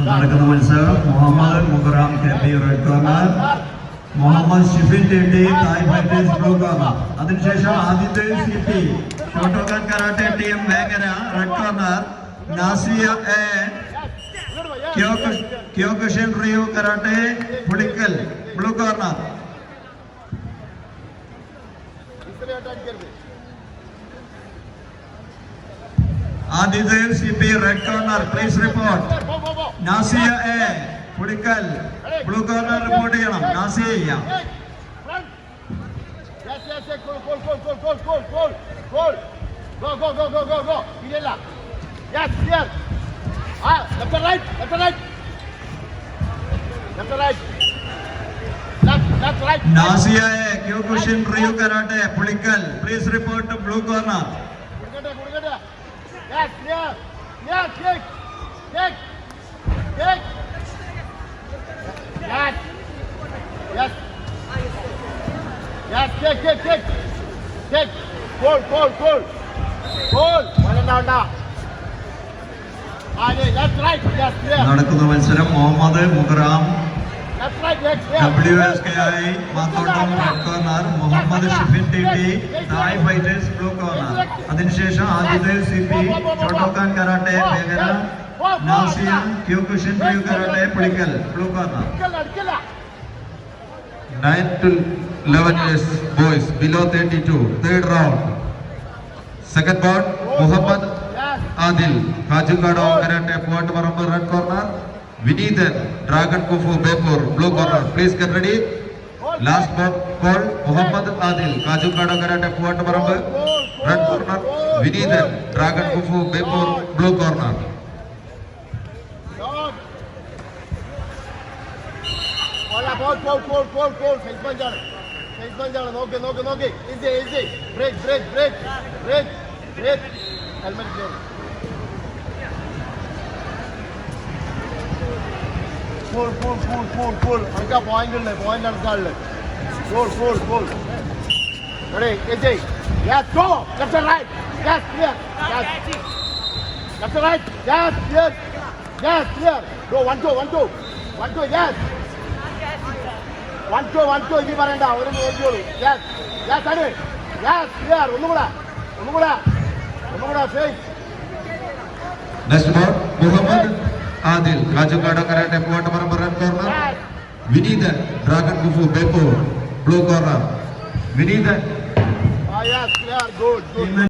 നടക്കുന്ന മത്സരം മുഹമ്മദ് മുഖറാം കെട്ടി റെഡ് കോർണർ, മുഹമ്മദ് ഷിഫിൻ ടെട്ടി തായ് ഫൈറ്റേഴ്സ് ബ്ലൂ കോർണർ. അതിനുശേഷം Aditya city Shotokan karate team Vengara red corner, Nasiya A Kyokushin Ryu karate Pulikkal blue corner. Aditya CP red corner, please report. Nasia A Pudikal blue corner report ചെയ്യണം. Nasia Yes, go. Idella. Yes, clear. Left and right. Left, right. Nasia A Kyokushin Ryu Karate Pudikal, please report to blue corner. Yes, clear. Kick. Yes. Kick. Goal. One down. Left, right. Yes, clear. നടക്കുന്ന മത്സരം Muhammad Mukharam Left, right. Yes, clear. WSKI Mathottam red corner, Muhammad Shifin TT Thai fighters blue corner. അതിനുശേഷം Aditya CP Shotokan karate Vengara, Nasiya Kyokushin Ryu karate Pulikkal blue corner. 9 to 11 years boys below 32, third round. Second bout, Muhammad Adil, Kajukado Karate Port Marambu red corner, Vinithan Dragon Kufu Bepur blue corner. Please get ready. Last bout called Muhammad Adil, Kajukado Karate Port Marambu red corner, Vinithan Dragon Kufu Bepur blue corner. Goal. Face down. Okay. Easy. Break. Helmet clear. Full. Anka point നടക്കാനുള്ളത്. Goal. Ready, easy. Yes, go. Left and right. Yes, clear. Yes. Left and right. Yes, clear. Go, 1-2. Yes. 1-2 ഇനി പറയണ്ട, ഒരു നോക്കിയോളൂ. Yes, അടി. Yes, clear. ഒന്നുകൂടെ. Face. Next bout, Muhammad Adil, Kajukado Karate Port Marambu red corner, Vinithan Dragon Kufu Bepur blue corner. Vinithan. Yes, clear. Good.